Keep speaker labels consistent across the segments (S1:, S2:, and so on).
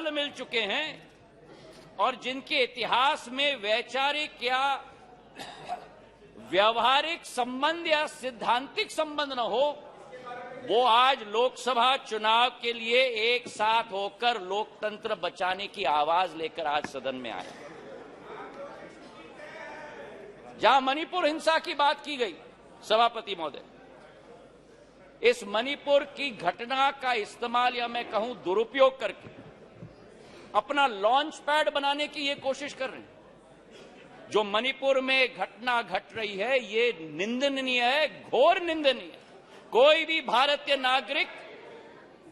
S1: फल मिल चुके हैं और जिनके इतिहास में वैचारिक या व्यवहारिक संबंध या सिद्धांतिक संबंध न हो, वो आज लोकसभा चुनाव के लिए एक साथ होकर लोकतंत्र बचाने की आवाज लेकर आज सदन में आए। जहां मणिपुर हिंसा की बात की गई, सभापति महोदय, इस मणिपुर की घटना का इस्तेमाल या मैं कहूं दुरुपयोग करके अपना लॉन्च पैड बनाने की ये कोशिश कर रहे हैं। जो मणिपुर में घटना घट रही है ये निंदनीय है, घोर निंदनीय है। कोई भी भारतीय नागरिक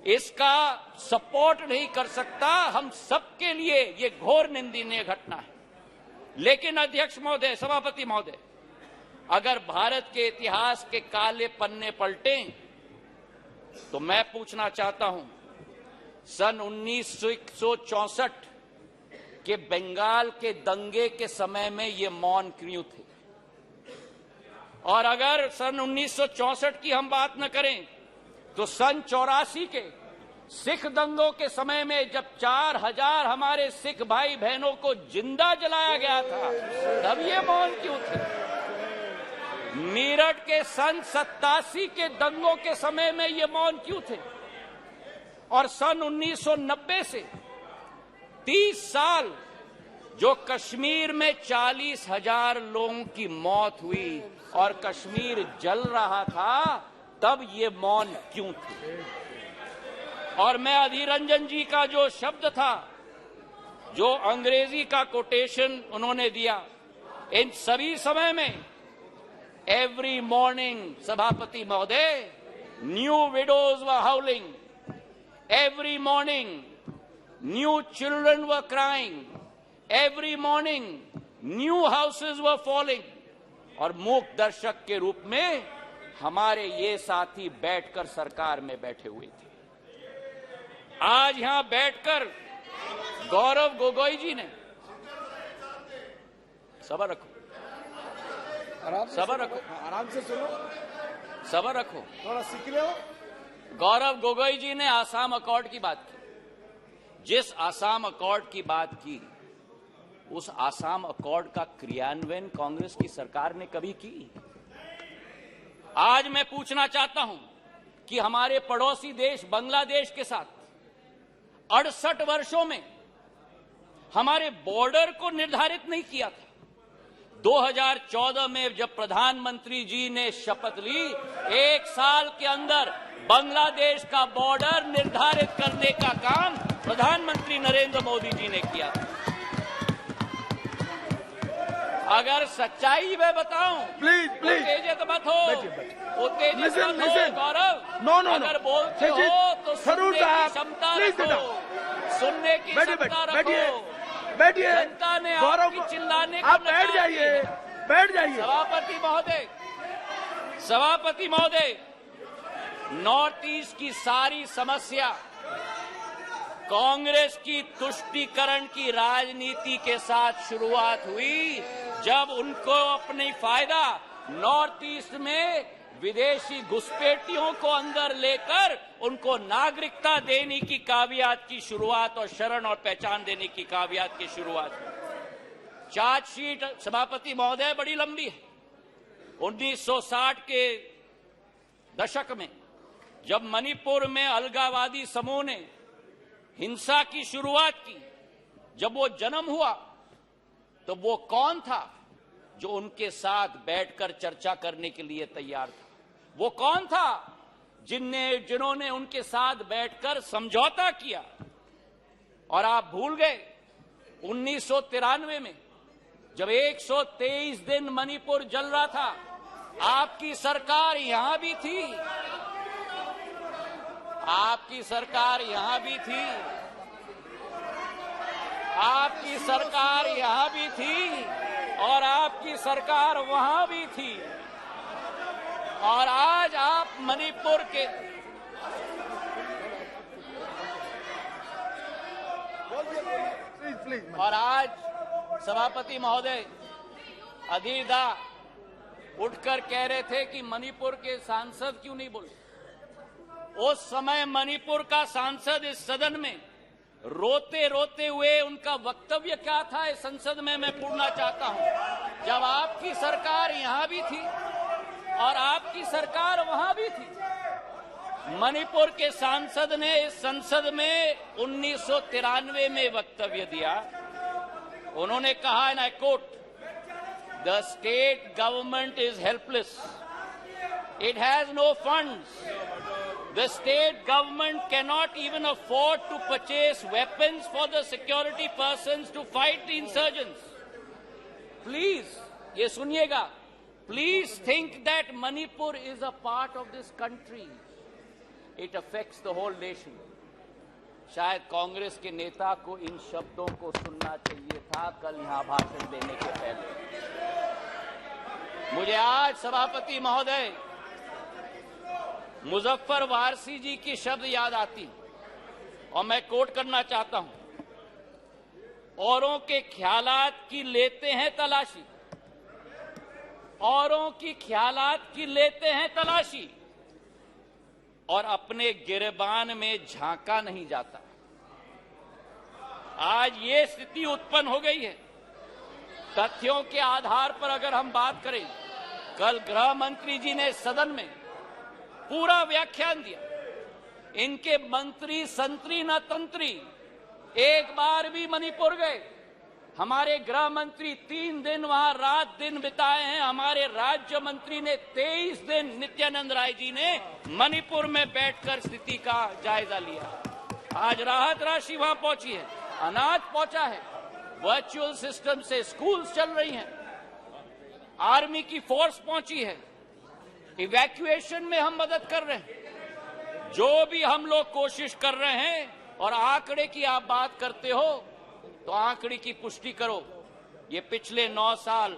S1: इसका सपोर्ट नहीं कर सकता। हम सबके लिए ये घोर निंदनीय घटना है। लेकिन अध्यक्ष महोदय, सभापति महोदय, अगर भारत के इतिहास के काले पन्ने पलटें तो मैं पूछना चाहता हूं, सन 1964 के बंगाल के दंगे के समय में ये मौन क्यों थे? और अगर सन 1964 की हम बात न करें तो सन 84 के सिख दंगों के समय में जब 4000 हमारे सिख भाई बहनों को जिंदा जलाया गया था, तब ये मौन क्यों थे? मेरठ के सन 87 के दंगों के समय में ये मौन क्यों थे? और सन 1990 से 30 साल जो कश्मीर में 40,000 लोगों की मौत हुई और कश्मीर जल रहा था, तब ये मौन क्यों थे? और मैं अधीर रंजन जी का जो शब्द था, जो अंग्रेजी का कोटेशन उन्होंने दिया, इन सभी समय में एवरी मॉर्निंग, सभापति महोदय, new widows were हाउलिंग, every morning new children were crying, every morning new houses were falling. और मूक दर्शक के रूप में हमारे ये साथी बैठकर सरकार में बैठे हुए थे। आज यहां बैठकर गौरव गोगोई जी ने, सबर रखो, सबर रखो,
S2: आराम से सुनो,
S1: सबर रखो,
S2: थोड़ा सीख लो।
S1: गौरव गोगोई जी ने आसाम अकॉर्ड की बात की। जिस आसाम अकॉर्ड की बात की, उस आसाम अकॉर्ड का क्रियान्वयन कांग्रेस की सरकार ने कभी की? आज मैं पूछना चाहता हूं कि हमारे पड़ोसी देश बांग्लादेश के साथ 68 वर्षों में हमारे बॉर्डर को निर्धारित नहीं किया था। 2014 में जब प्रधानमंत्री जी ने शपथ ली, 1 साल के अंदर बांग्लादेश का बॉर्डर निर्धारित करने का काम प्रधानमंत्री नरेंद्र मोदी जी ने किया। अगर सच्चाई मैं बताऊं,
S2: प्लीज प्लीज,
S1: उत्तेजित मत हो, उत्तेजित मत हो गौरव।
S2: नो नो,
S1: अगर बोलते हो तो सुनने की क्षमता रखो, सुनने की क्षमता रखो।
S2: बैठिए,
S1: जनता ने आपकी चिल्लाने को
S2: आप बैठ जाइए, बैठ जाइए।
S1: सभापति महोदय, सभापति महोदय, नॉर्थ ईस्ट की सारी समस्या कांग्रेस की तुष्टीकरण की राजनीति के साथ शुरुआत हुई, जब उनको अपनी फायदा नॉर्थ ईस्ट में विदेशी घुसपैठियों को अंदर लेकर उनको नागरिकता देने की कावियात की शुरुआत और शरण और पहचान देने की कावियात की शुरुआत। चार्जशीट सभापति महोदय बड़ी लंबी है। 1960 के दशक में जब मणिपुर में अलगाववादी समूह ने हिंसा की शुरुआत की, जब वो जन्म हुआ तो वो कौन था जो उनके साथ बैठकर चर्चा करने के लिए तैयार था? वो कौन था जिन्होंने उनके साथ बैठकर समझौता किया? और आप भूल गए 1993 में जब 123 दिन मणिपुर जल रहा था, आपकी सरकार यहां भी थी, आपकी सरकार यहां भी थी, आपकी सरकार यहां भी थी और आपकी सरकार वहां भी थी। और आज आप मणिपुर के और आज सभापति महोदय अधीर दा उठकर कह रहे थे कि मणिपुर के सांसद क्यों नहीं बोले। उस समय मणिपुर का सांसद इस सदन में रोते रोते हुए उनका वक्तव्य क्या था इस संसद में मैं पूछना चाहता हूं। जब आपकी सरकार यहां भी थी और आपकी सरकार वहां भी थी, मणिपुर के सांसद ने इस संसद में 1993 में वक्तव्य दिया। उन्होंने कहा, and I quote, the state government is helpless, it has no funds, the state government cannot even afford to purchase weapons for the security persons to fight the insurgents. Please, ये सुनिएगा, please think that Manipur is a part of this country. It affects the whole nation. शायद कांग्रेस के नेता को इन शब्दों को सुनना चाहिए था कल यहां भाषण देने के पहले। मुझे आज सभापति महोदय मुजफ्फर वारसी जी की शब्द याद आती और मैं कोट करना चाहता हूं, औरों के ख्यालात की लेते हैं तलाशी, औरों की ख्यालात की लेते हैं तलाशी और अपने गिरबान में झांका नहीं जाता। आज ये स्थिति उत्पन्न हो गई है। तथ्यों के आधार पर अगर हम बात करें, कल गृह मंत्री जी ने सदन में पूरा व्याख्यान दिया। इनके मंत्री संतरी न तंत्री एक बार भी मणिपुर गए। हमारे गृह मंत्री 3 दिन वहां रात दिन बिताए हैं। हमारे राज्य मंत्री ने 23 दिन, नित्यानंद राय जी ने मणिपुर में बैठकर स्थिति का जायजा लिया। आज राहत राशि वहां पहुंची है, अनाज पहुंचा है, वर्चुअल सिस्टम से स्कूल्स चल रही हैं, आर्मी की फोर्स पहुंची है, इवैक्यूएशन में हम मदद कर रहे हैं। जो भी हम लोग कोशिश कर रहे हैं, और आंकड़े की आप बात करते हो तो आंकड़े की पुष्टि करो। ये पिछले 9 साल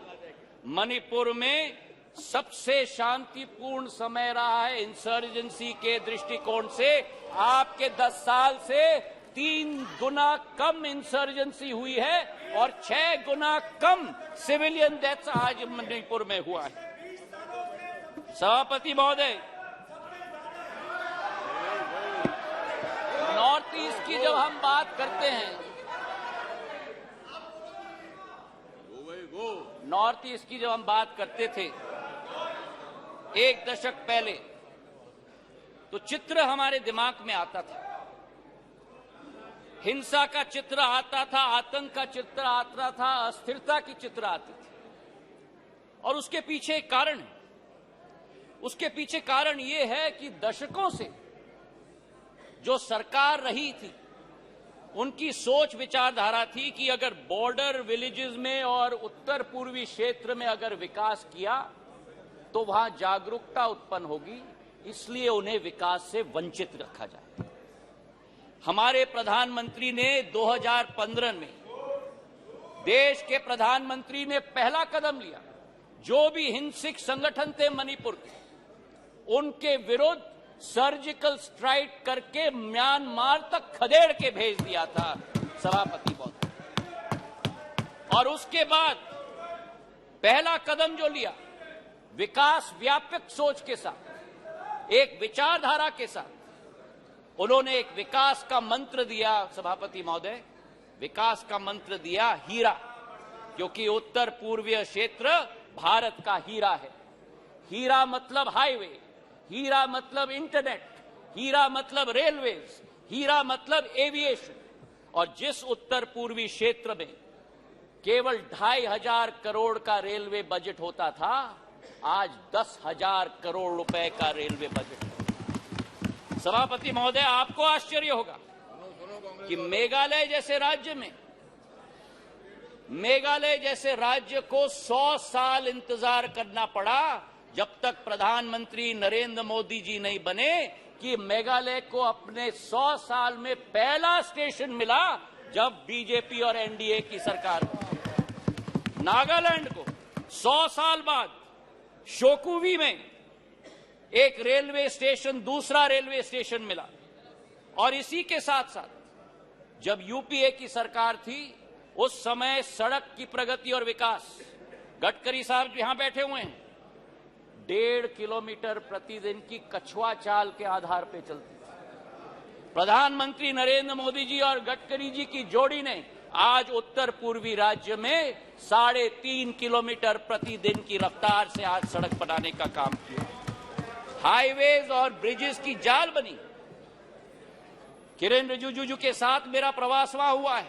S1: मणिपुर में सबसे शांतिपूर्ण समय रहा है इंसर्जेंसी के दृष्टिकोण से। आपके 10 साल से 3 गुना कम इंसर्जेंसी हुई है और 6 गुना कम सिविलियन डेथ्स आज मणिपुर में हुआ है। सभापति महोदय, नॉर्थ ईस्ट की जब हम बात करते हैं, नॉर्थ ईस्ट की जब हम बात करते थे 1 दशक पहले, तो चित्र हमारे दिमाग में आता था। हिंसा का चित्र आता था, आतंक का चित्र आता था, अस्थिरता की चित्र आती थी। और उसके पीछे एक कारण है। उसके पीछे कारण यह है कि दशकों से जो सरकार रही थी, उनकी सोच विचारधारा थी कि अगर बॉर्डर विलेजेस में और उत्तर पूर्वी क्षेत्र में अगर विकास किया तो वहां जागरूकता उत्पन्न होगी, इसलिए उन्हें विकास से वंचित रखा जाए। हमारे प्रधानमंत्री ने 2015 में, देश के प्रधानमंत्री ने पहला कदम लिया। जो भी हिंसक संगठन थे मणिपुर के, उनके विरुद्ध सर्जिकल स्ट्राइक करके म्यांमार तक खदेड़ के भेज दिया था सभापति महोदय। और उसके बाद पहला कदम जो लिया, विकास व्यापक सोच के साथ, एक विचारधारा के साथ, उन्होंने एक विकास का मंत्र दिया सभापति महोदय, विकास का मंत्र दिया हीरा, क्योंकि उत्तर पूर्वीय क्षेत्र भारत का हीरा है। हीरा मतलब हाईवे, हीरा मतलब इंटरनेट, हीरा मतलब रेलवेज, हीरा मतलब एविएशन। और जिस उत्तर पूर्वी क्षेत्र में केवल 2,500 करोड़ का रेलवे बजट होता था, आज 10,000 करोड़ रुपए का रेलवे बजट है। सभापति महोदय, आपको आश्चर्य होगा कि मेघालय जैसे राज्य को 100 साल इंतजार करना पड़ा, जब तक प्रधानमंत्री नरेंद्र मोदी जी नहीं बने, कि मेघालय को अपने 100 साल में पहला स्टेशन मिला जब बीजेपी और एनडीए की सरकार। नागालैंड को 100 साल बाद शोकुवी में एक रेलवे स्टेशन, दूसरा रेलवे स्टेशन मिला। और इसी के साथ साथ जब यूपीए की सरकार थी, उस समय सड़क की प्रगति और विकास, गडकरी साहब यहां बैठे हुए हैं, 1.5 किलोमीटर प्रतिदिन की कछुआ चाल के आधार पर चलती थी। प्रधानमंत्री नरेंद्र मोदी जी और गडकरी जी की जोड़ी ने आज उत्तर पूर्वी राज्य में 3.5 किलोमीटर प्रतिदिन की रफ्तार से आज सड़क बनाने का काम किया। हाईवेज और ब्रिजेस की जाल बनी। किरेन रिजिजू के साथ मेरा प्रवास वहां हुआ है।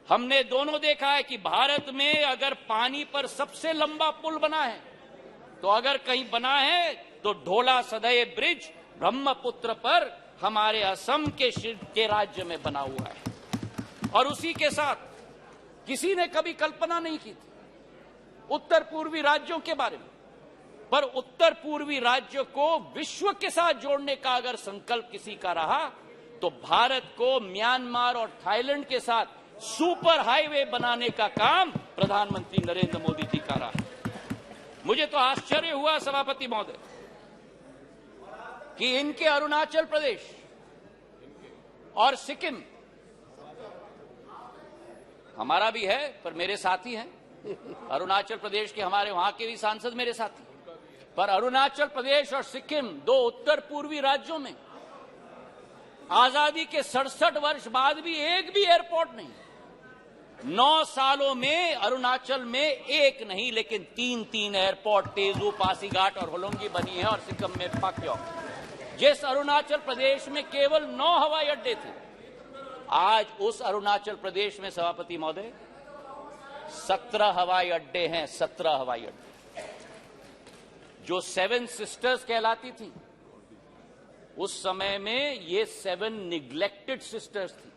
S1: हमने दोनों देखा है कि भारत में अगर पानी पर सबसे लंबा पुल बना है तो अगर कहीं बना है तो ढोला सदय ब्रिज ब्रह्मपुत्र पर हमारे असम के राज्य में बना हुआ है। और उसी के साथ किसी ने कभी कल्पना नहीं की थी उत्तर पूर्वी राज्यों के बारे में, पर उत्तर पूर्वी राज्य को विश्व के साथ जोड़ने का अगर संकल्प किसी का रहा तो भारत को म्यांमार और थाईलैंड के साथ सुपर हाईवे बनाने का काम प्रधानमंत्री नरेंद्र मोदी जी का रहा। मुझे तो आश्चर्य हुआ सभापति महोदय कि इनके अरुणाचल प्रदेश और सिक्किम, हमारा भी है पर मेरे साथी हैं, अरुणाचल प्रदेश के हमारे वहां के भी सांसद मेरे साथी, पर अरुणाचल प्रदेश और सिक्किम दो उत्तर पूर्वी राज्यों में आजादी के 67 वर्ष बाद भी एक भी एयरपोर्ट नहीं। 9 सालों में अरुणाचल में एक नहीं लेकिन 3 एयरपोर्ट तेजू, पासीघाट और होलोंगी बनी है और सिक्किम में पाक्योंग। जिस अरुणाचल प्रदेश में केवल 9 हवाई अड्डे थे, आज उस अरुणाचल प्रदेश में सभापति महोदय 17 हवाई अड्डे हैं। 17 हवाई अड्डे। जो 7 सिस्टर्स कहलाती थी उस समय में ये 7 निग्लेक्टेड सिस्टर्स थी।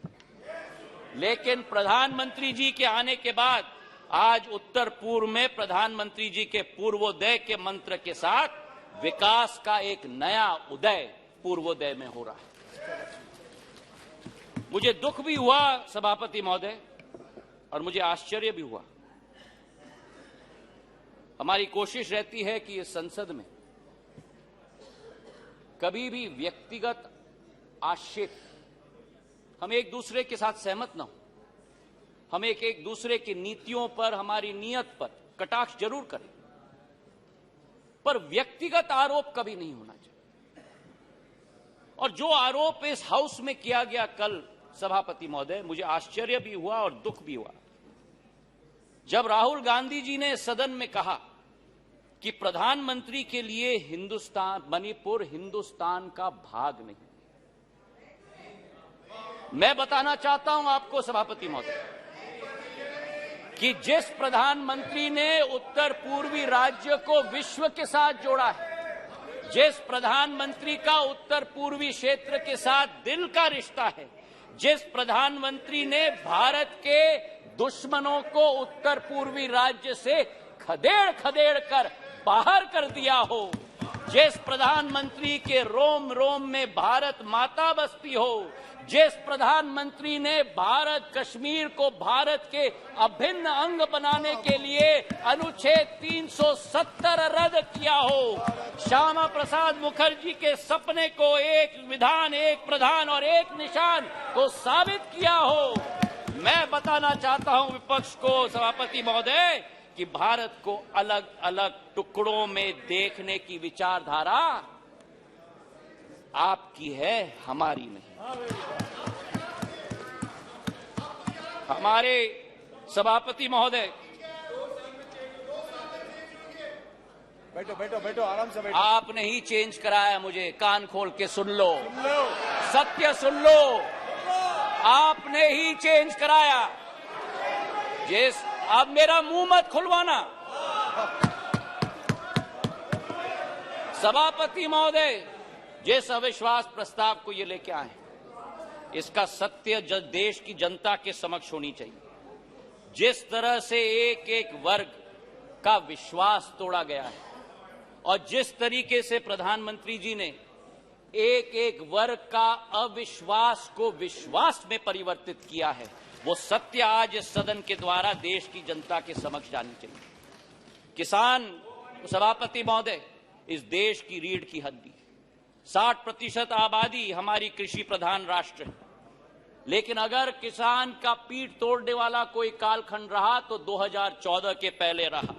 S1: लेकिन प्रधानमंत्री जी के आने के बाद आज उत्तर पूर्व में प्रधानमंत्री जी के पूर्वोदय के मंत्र के साथ विकास का एक नया उदय पूर्वोदय में हो रहा है। मुझे दुख भी हुआ सभापति महोदय और मुझे आश्चर्य भी हुआ। हमारी कोशिश रहती है कि इस संसद में कभी भी व्यक्तिगत आक्षेप, हम एक दूसरे के साथ सहमत न हो, हम एक दूसरे की नीतियों पर, हमारी नीयत पर कटाक्ष जरूर करें, पर व्यक्तिगत आरोप कभी नहीं होना चाहिए। और जो आरोप इस हाउस में किया गया कल सभापति महोदय, मुझे आश्चर्य भी हुआ और दुख भी हुआ जब राहुल गांधी जी ने सदन में कहा कि प्रधानमंत्री के लिए मणिपुर हिंदुस्तान का भाग नहीं। मैं बताना चाहता हूं आपको सभापति महोदय कि जिस प्रधानमंत्री ने उत्तर पूर्वी राज्य को विश्व के साथ जोड़ा है, जिस प्रधानमंत्री का उत्तर पूर्वी क्षेत्र के साथ दिल का रिश्ता है, जिस प्रधानमंत्री ने भारत के दुश्मनों को उत्तर पूर्वी राज्य से खदेड़ कर बाहर कर दिया हो, जिस प्रधानमंत्री के रोम रोम में भारत माता बसती हो, जिस प्रधानमंत्री ने भारत कश्मीर को भारत के अभिन्न अंग बनाने के लिए अनुच्छेद 370 रद्द किया हो, श्यामा प्रसाद मुखर्जी के सपने को एक विधान, एक प्रधान और एक निशान को साबित किया हो। मैं बताना चाहता हूं विपक्ष को सभापति महोदय कि भारत को अलग अलग टुकड़ों में देखने की विचारधारा आपकी है, हमारी नहीं। हमारे सभापति महोदय,
S2: बैठो आराम से बैठो।
S1: आपने ही चेंज कराया, मुझे कान खोल के सुन लो, सत्य सुन लो, आपने ही चेंज कराया। अब मेरा मुंह मत खुलवाना सभापति महोदय। जिस अविश्वास प्रस्ताव को ये लेके आए, इसका सत्य देश की जनता के समक्ष होनी चाहिए। जिस तरह से एक एक वर्ग का विश्वास तोड़ा गया है और जिस तरीके से प्रधानमंत्री जी ने एक एक वर्ग का अविश्वास को विश्वास में परिवर्तित किया है, वो सत्य आज इस सदन के द्वारा देश की जनता के समक्ष जानी चाहिए। किसान सभापति महोदय इस देश की रीढ़ की हड्डी, 60% आबादी हमारी कृषि प्रधान राष्ट्र है, लेकिन अगर किसान का पीठ तोड़ने वाला कोई कालखंड रहा तो 2014 के पहले रहा।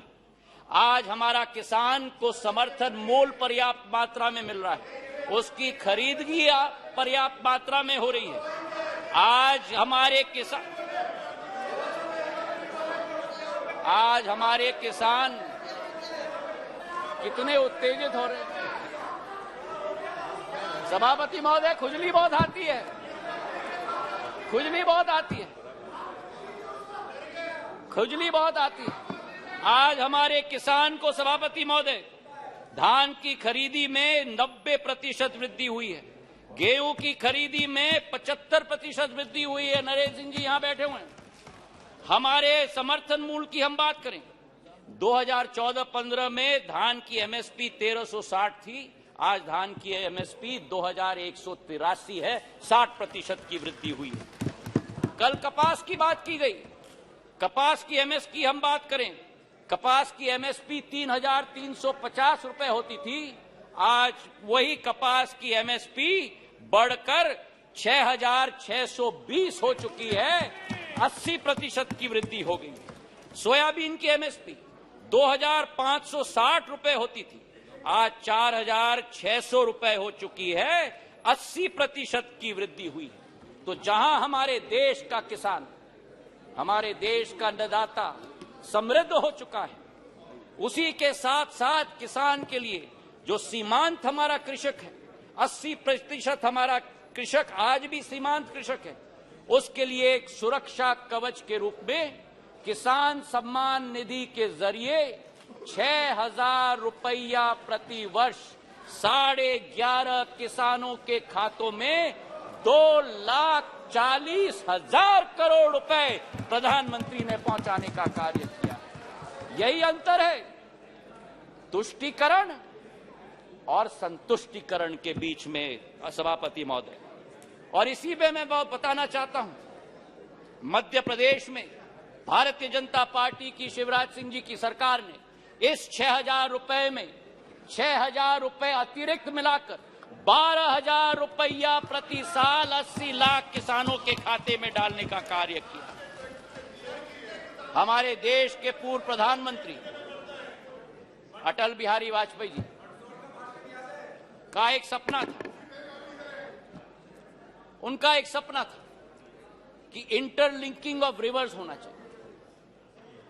S1: आज हमारा किसान को समर्थन मूल्य पर्याप्त मात्रा में मिल रहा है, उसकी खरीदगी पर्याप्त मात्रा में हो रही है। आज हमारे किसान कितने उत्तेजित हो रहे हैं। सभापति महोदय, खुजली बहुत आती है, खुजली बहुत आती है। आज हमारे किसान को सभापति महोदय धान की खरीदी में 90% वृद्धि हुई है, गेहूं की खरीदी में 75% वृद्धि हुई है। नरेंद्र सिंह जी यहां बैठे हुए हैं। हमारे समर्थन मूल्य की हम बात करें, 2014-15 में धान की एमएसपी 1360 थी, आज धान की एमएसपी 2183 है, 60% की वृद्धि हुई है। कल कपास की बात की गई, कपास की एमएसपी हम बात करें, कपास की एमएसपी 3350 रुपए होती थी, आज वही कपास की एमएसपी बढ़कर 6620 हो चुकी है, 80% की वृद्धि हो गई। सोयाबीन की एमएसपी 2560 रुपए होती थी, आज 4600 रुपए हो चुकी है, 80% की वृद्धि हुई है। तो जहां हमारे देश का किसान, हमारे देश का अन्नदाता समृद्ध हो चुका है, उसी के साथ साथ किसान के लिए जो सीमांत हमारा कृषक है, 80% हमारा कृषक आज भी सीमांत कृषक है, उसके लिए एक सुरक्षा कवच के रूप में किसान सम्मान निधि के जरिए 6000 रुपया प्रति वर्ष 11.5 किसानों के खातों में 2,40,000 करोड़ रुपए प्रधानमंत्री ने पहुंचाने का कार्य किया। यही अंतर है तुष्टीकरण और संतुष्टीकरण के बीच में, सभापति महोदय। और इसी पे मैं बताना चाहता हूं, मध्य प्रदेश में भारतीय जनता पार्टी की शिवराज सिंह जी की सरकार ने इस 6000 रुपए में 6000 रुपए अतिरिक्त मिलाकर 12,000 रुपया प्रति साल 80 लाख किसानों के खाते में डालने का कार्य किया। हमारे देश के पूर्व प्रधानमंत्री अटल बिहारी वाजपेयी जी का एक सपना था, उनका एक सपना था कि इंटरलिंकिंग ऑफ रिवर्स होना चाहिए,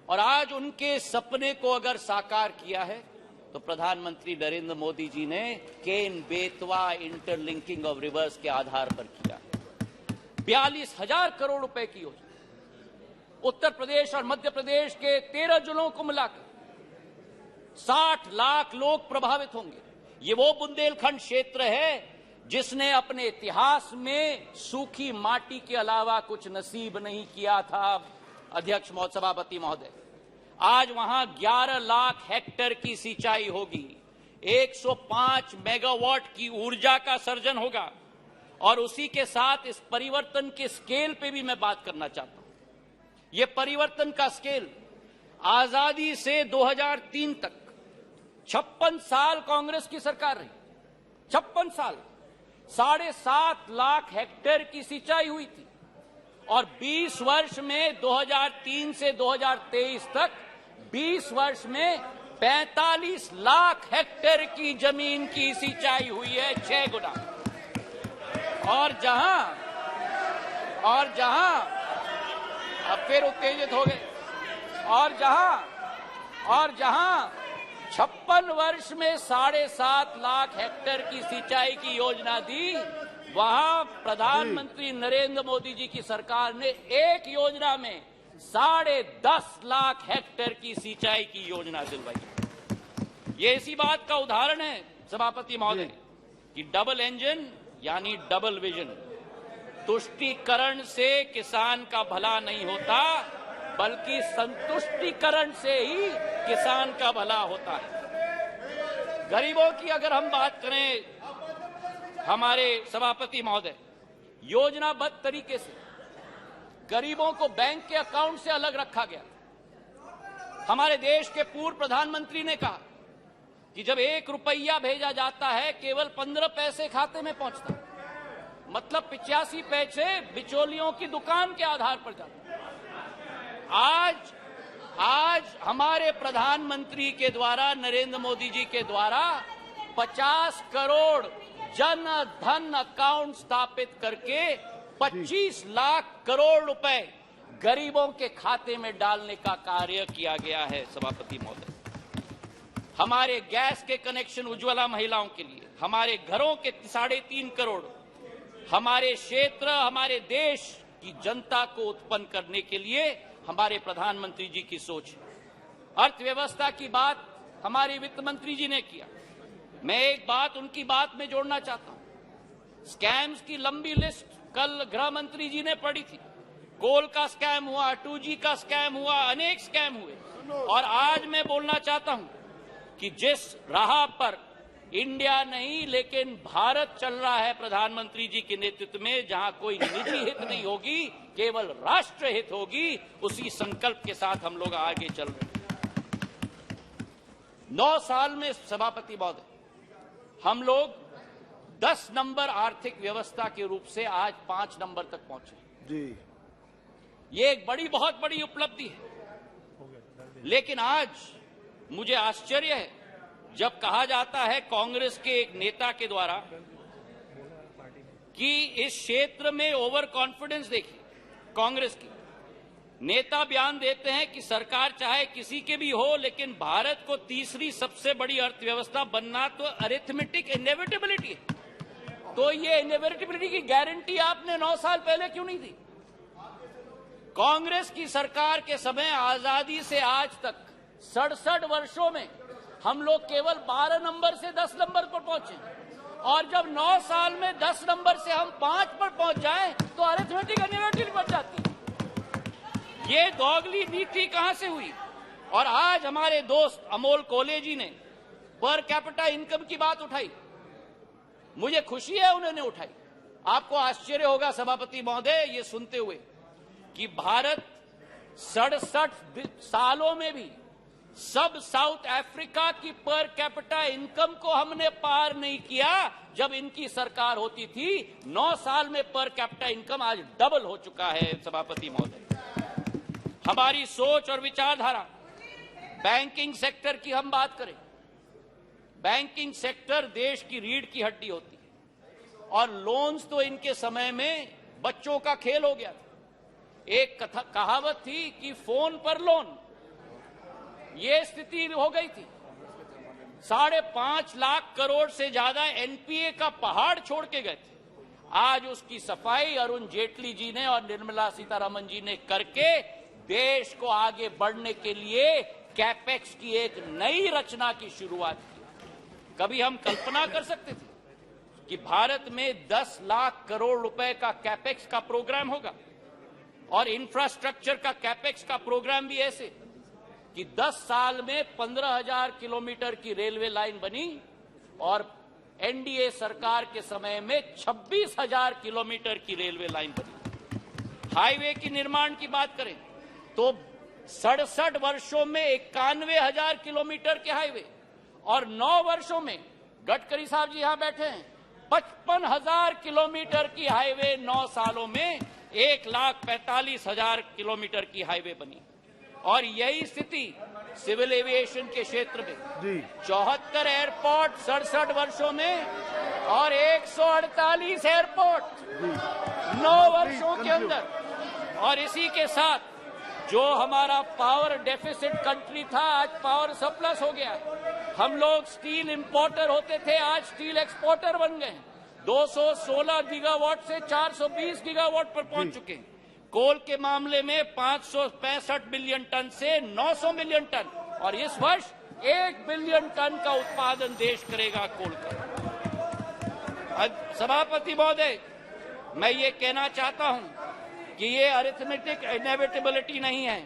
S1: और आज उनके सपने को अगर साकार किया है तो प्रधानमंत्री नरेंद्र मोदी जी ने Ken Betwa interlinking of reverse के आधार पर किया। 42,000 करोड़ रुपए की योजना, उत्तर प्रदेश और मध्य प्रदेश के 13 जिलों को मिलाकर 60 लाख लोग प्रभावित होंगे। ये वो बुंदेलखंड क्षेत्र है जिसने अपने इतिहास में सूखी माटी के अलावा कुछ नसीब नहीं किया था। अध्यक्ष सभापति महोदय, आज वहां 11 लाख हेक्टेयर की सिंचाई होगी, 105 मेगावाट की ऊर्जा का सर्जन होगा, और उसी के साथ इस परिवर्तन के स्केल पे भी मैं बात करना चाहता हूं। ये परिवर्तन का स्केल आजादी से 2003 तक 56 साल कांग्रेस की सरकार रही, 56 साल 7.5 लाख हेक्टेयर की सिंचाई हुई थी, और 20 वर्ष में 2003 से 2023 तक 20 वर्ष में 45 लाख हेक्टेयर की जमीन की सिंचाई हुई है, 6 गुना। और जहां अब फिर उत्तेजित हो गए, और जहां 56 वर्ष में 7.5 लाख हेक्टेयर की सिंचाई की योजना दी, वहां प्रधानमंत्री नरेंद्र मोदी जी की सरकार ने एक योजना में 10.5 लाख हेक्टेयर की सिंचाई की योजना दिलवाई। ये इसी बात का उदाहरण है सभापति महोदय कि डबल इंजन यानी डबल विजन, तुष्टीकरण से किसान का भला नहीं होता, बल्कि संतुष्टीकरण से ही किसान का भला होता है। गरीबों की अगर हम बात करें, हमारे सभापति महोदय, योजनाबद्ध तरीके से गरीबों को बैंक के अकाउंट से अलग रखा गया। हमारे देश के पूर्व प्रधानमंत्री ने कहा कि जब 1 रुपया भेजा जाता है केवल 15 पैसे खाते में पहुंचता है, मतलब 85 पैसे बिचौलियों की दुकान के आधार पर जाते हैं। आज हमारे प्रधानमंत्री के द्वारा, नरेंद्र मोदी जी के द्वारा 50 करोड़ जन धन अकाउंट स्थापित करके 25 लाख करोड़ रुपए गरीबों के खाते में डालने का कार्य किया गया है। सभापति महोदय, हमारे गैस के कनेक्शन उज्ज्वला महिलाओं के लिए, हमारे घरों के 3.5 करोड़, हमारे क्षेत्र, हमारे देश की जनता को उत्पन्न करने के लिए हमारे प्रधानमंत्री जी की सोच है। अर्थव्यवस्था की बात हमारे वित्त मंत्री जी ने किया। मैं एक बात उनकी बात में जोड़ना चाहता हूं। स्कैम्स की लंबी लिस्ट कल गृह मंत्री जी ने पढ़ी थी। कोल का स्कैम हुआ, 2G का स्कैम हुआ, अनेक स्कैम हुए। और आज मैं बोलना चाहता हूं कि जिस राह पर इंडिया नहीं लेकिन भारत चल रहा है प्रधानमंत्री जी के नेतृत्व में, जहां कोई निजी हित नहीं होगी, केवल राष्ट्र हित होगी, उसी संकल्प के साथ हम लोग आगे चल रहे हैं। 9 साल में सभापति महोदय, हम लोग 10 नंबर आर्थिक व्यवस्था के रूप से आज 5 नंबर तक पहुंचे
S2: जी।
S1: ये एक बहुत बड़ी उपलब्धि है। लेकिन आज मुझे आश्चर्य है जब कहा जाता है कांग्रेस के एक नेता के द्वारा कि इस क्षेत्र में ओवर कॉन्फिडेंस देखिए कांग्रेस की। नेता बयान देते हैं कि सरकार चाहे किसी के भी हो, लेकिन भारत को तीसरी सबसे बड़ी अर्थव्यवस्था बनना तो अरिथमेटिक इनएविटेबिलिटी है। तो ये इनएविटेबिलिटी की गारंटी आपने 9 साल पहले क्यों नहीं दी? कांग्रेस की सरकार के समय आजादी से आज तक 67 वर्षों में हम लोग केवल 12 नंबर से 10 नंबर पर पहुंचे, और जब 9 साल में 10 नंबर से हम 5 पर पहुंच जाएं तो अरिथमेटिक इनएविटेबिलिटी बढ़ जाती है। ये दोगली नीति कहां से हुई? और आज हमारे दोस्त अमोल कोले जी ने पर कैपिटा इनकम की बात उठाई। मुझे खुशी है उन्होंने उठाई। आपको आश्चर्य होगा सभापति महोदय ये सुनते हुए कि भारत 67 सालों में भी सब साउथ अफ्रीका की पर कैपिटा इनकम को हमने पार नहीं किया जब इनकी सरकार होती थी। 9 साल में पर कैपिटा इनकम आज डबल हो चुका है सभापति महोदय। हमारी सोच और विचारधारा, बैंकिंग सेक्टर की हम बात करें, बैंकिंग सेक्टर देश की रीढ़ की हड्डी होती है और लोन्स तो इनके समय में बच्चों का खेल हो गया था। एक कहावत थी कि फोन पर लोन, ये स्थिति हो गई थी। 5.5 लाख करोड़ से ज्यादा एनपीए का पहाड़ छोड़ के गए थे। आज उसकी सफाई अरुण जेटली जी ने और निर्मला सीतारमण जी ने करके देश को आगे बढ़ने के लिए कैपेक्स की एक नई रचना की शुरुआत की। कभी हम कल्पना कर सकते थे कि भारत में 10 लाख करोड़ रुपए का कैपेक्स का प्रोग्राम होगा और इंफ्रास्ट्रक्चर का कैपेक्स का प्रोग्राम भी ऐसे कि 10 साल में 15,000 किलोमीटर की रेलवे लाइन बनी और एनडीए सरकार के समय में 26,000 किलोमीटर की रेलवे लाइन बनी। हाईवे की निर्माण की बात करें तो 67 वर्षों में 91,000 किलोमीटर के हाईवे और 9 वर्षों में, गडकरी साहब जी यहां बैठे हैं, 55,000 किलोमीटर की हाईवे 9 सालों में 1,45,000 किलोमीटर की हाईवे बनी। और यही स्थिति सिविल एविएशन के क्षेत्र में 74 एयरपोर्ट 67 वर्षों में और 148 एयरपोर्ट 9 वर्षों के अंदर। और इसी के साथ जो हमारा पावर डेफिसिट कंट्री था आज पावर सरप्लस हो गया। हम लोग स्टील इंपोर्टर होते थे, आज स्टील एक्सपोर्टर बन गए। 216 गीगावाट से 420 गीगावाट पर पहुंच चुके हैं। कोल के मामले में 565 मिलियन टन से 900 मिलियन टन और इस वर्ष 1 बिलियन टन का उत्पादन देश करेगा कोल का। सभापति महोदय, मैं ये कहना चाहता हूं कि ये अरिथमेटिक इनएविटेबिलिटी नहीं है।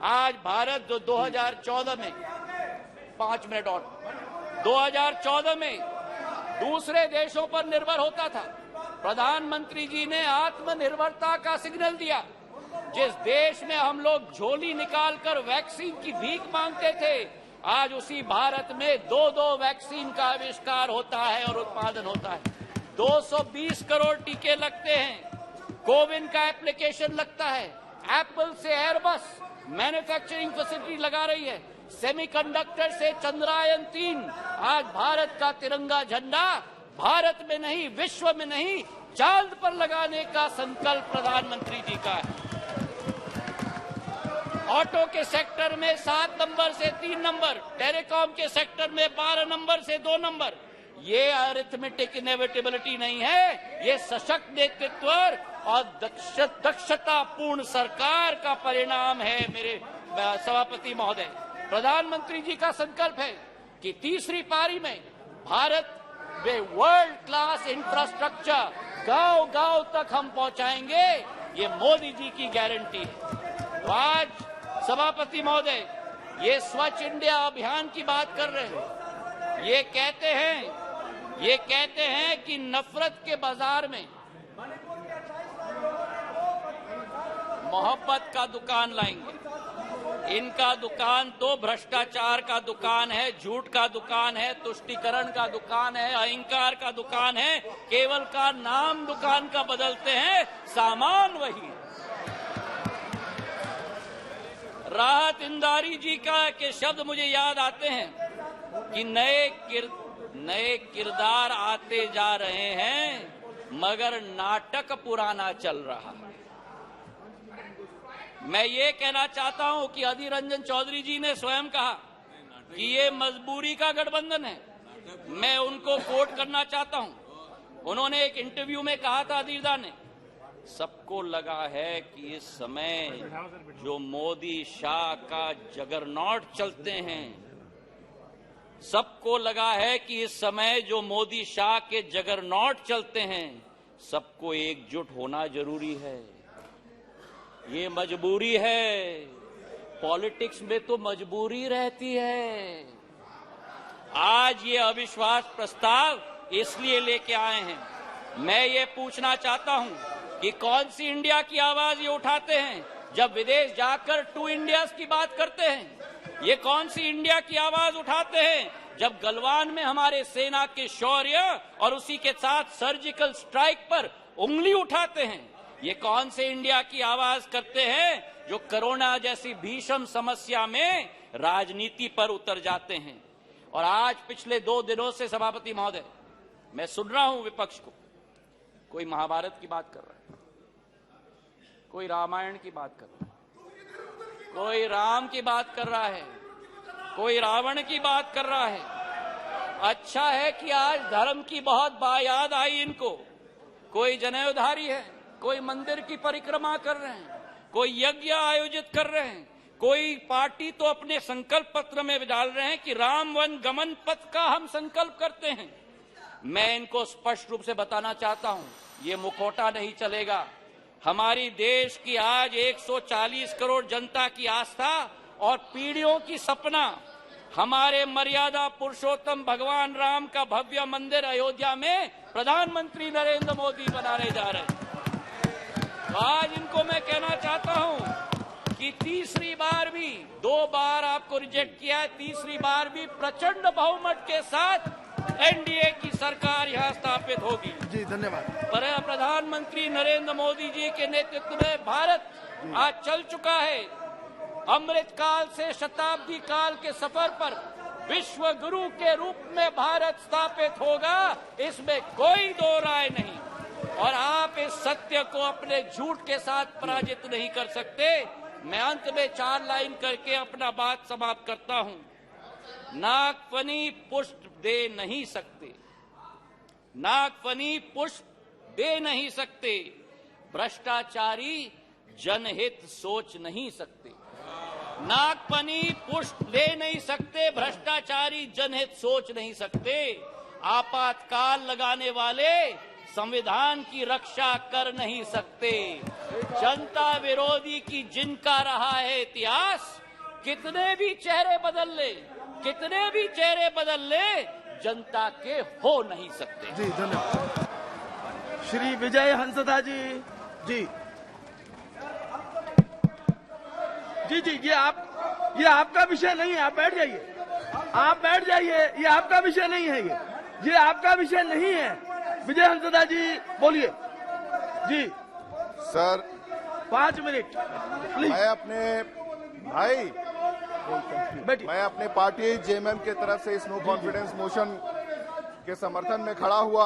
S1: आज भारत जो 2014 में 5 मिनट और 2014 में दूसरे देशों पर निर्भर होता था, प्रधानमंत्री जी ने आत्मनिर्भरता का सिग्नल दिया। जिस देश में हम लोग झोली निकालकर वैक्सीन की भीख मांगते थे, आज उसी भारत में 2 वैक्सीन का आविष्कार होता है और उत्पादन होता है। 220 करोड़ टीके लगते हैं, कोविन का एप्लीकेशन लगता है, एप्पल से एयरबस मैन्युफैक्चरिंग फैसिलिटी लगा रही है, सेमीकंडक्टर से चंद्रयान 3। आज भारत का तिरंगा झंडा भारत में नहीं, विश्व में नहीं, चांद पर लगाने का संकल्प प्रधानमंत्री जी का है। ऑटो के सेक्टर में 7 नंबर से 3 नंबर, टेलीकॉम के सेक्टर में 12 नंबर से 2 नंबर। ये अरिथमेटिक इनएविटेबिलिटी नहीं है, ये सशक्त नेतृत्व और दक्षतापूर्ण सरकार का परिणाम है। मेरे सभापति महोदय, प्रधानमंत्री जी का संकल्प है कि तीसरी पारी में भारत में वर्ल्ड क्लास इंफ्रास्ट्रक्चर गांव गांव तक हम पहुंचाएंगे। ये मोदी जी की गारंटी है। तो आज सभापति महोदय, ये स्वच्छ इंडिया अभियान की बात कर रहे हैं। ये कहते हैं कि नफरत के बाजार में मोहब्बत का दुकान लाएंगे। इनका दुकान तो भ्रष्टाचार का दुकान है, झूठ का दुकान है, तुष्टीकरण का दुकान है, अहंकार का दुकान है। केवल का नाम दुकान का बदलते हैं, सामान वही है। राहत इंदारी जी के शब्द मुझे याद आते हैं कि नए किरदार आते जा रहे हैं, मगर नाटक पुराना चल रहा है। मैं ये कहना चाहता हूं कि अधीर रंजन चौधरी जी ने स्वयं कहा कि ये मजबूरी का गठबंधन है। मैं उनको कोट करना चाहता हूं। उन्होंने एक इंटरव्यू में कहा था, अधीरदा ने, सबको लगा है कि इस समय जो मोदी शाह का जगरनॉट चलते हैं, सबको लगा है कि इस समय जो मोदी शाह के जगरनॉट चलते हैं, सबको एकजुट होना जरूरी है। ये मजबूरी है। पॉलिटिक्स में तो मजबूरी रहती है। आज ये अविश्वास प्रस्ताव इसलिए लेके आए हैं। मैं ये पूछना चाहता हूं कि कौन सी इंडिया की आवाज ये उठाते हैं जब विदेश जाकर 2 इंडियाज की बात करते हैं। ये कौन सी इंडिया की आवाज उठाते हैं जब गलवान में हमारे सेना के शौर्य और उसी के साथ सर्जिकल स्ट्राइक पर उंगली उठाते हैं। ये कौन से इंडिया की आवाज करते हैं जो कोरोना जैसी भीषण समस्या में राजनीति पर उतर जाते हैं। और आज पिछले 2 दिनों से सभापति महोदय, मैं सुन रहा हूं विपक्ष को, कोई महाभारत की बात कर रहा है, कोई रामायण की बात कर रहा है, कोई राम की बात कर रहा है, कोई रावण की बात कर रहा है। अच्छा है कि आज धर्म की बहुत याद आई इनको। कोई जनेऊधारी है, कोई मंदिर की परिक्रमा कर रहे हैं, कोई यज्ञ आयोजित कर रहे हैं, कोई पार्टी तो अपने संकल्प पत्र में डाल रहे हैं कि राम वन गमन पथ का हम संकल्प करते हैं। मैं इनको स्पष्ट रूप से बताना चाहता हूं, ये मुखौटा नहीं चलेगा। हमारी देश की आज 140 करोड़ जनता की आस्था और पीढ़ियों की सपना, हमारे मर्यादा पुरुषोत्तम भगवान राम का भव्य मंदिर अयोध्या में प्रधानमंत्री नरेंद्र मोदी बनाने जा रहे हैं। तो आज इनको मैं कहना चाहता हूं कि तीसरी बार भी, 2 बार आपको रिजेक्ट किया है, तीसरी बार भी प्रचंड बहुमत के साथ एनडीए की सरकार यहां स्थापित होगी।
S2: जी धन्यवाद।
S1: पर प्रधानमंत्री नरेंद्र मोदी जी के नेतृत्व में भारत आज चल चुका है। अमृत काल से शताब्दी काल के सफर पर विश्व गुरु के रूप में भारत स्थापित होगा, इसमें कोई 2 राय नहीं। और आप इस सत्य को अपने झूठ के साथ पराजित नहीं कर सकते। मैं अंत में 4 लाइन करके अपना बात समाप्त करता हूं। नागफनी पुष्प दे नहीं सकते, नागफनी पुष्प दे नहीं सकते, भ्रष्टाचारी जनहित सोच नहीं सकते। नागफनी पुष्प दे नहीं सकते, भ्रष्टाचारी जनहित सोच नहीं सकते। आपातकाल लगाने वाले संविधान की रक्षा कर नहीं सकते। जनता विरोधी की जिनका रहा है इतिहास, कितने भी चेहरे बदल ले, कितने भी चेहरे बदल ले, जनता के हो नहीं सकते।
S2: जी धन्यवाद। श्री विजय हंसदा जी। जी जी जी, ये आपका विषय नहीं है, आप बैठ जाइए, आप बैठ जाइए। ये आपका विषय नहीं है, ये आपका विषय नहीं है। विजय हंसदा जी बोलिए। जी
S3: सर
S2: 5 मिनट प्लीज।
S3: मैं अपने पार्टी जेएमएम के तरफ से इस नो कॉन्फिडेंस मोशन के समर्थन में खड़ा हुआ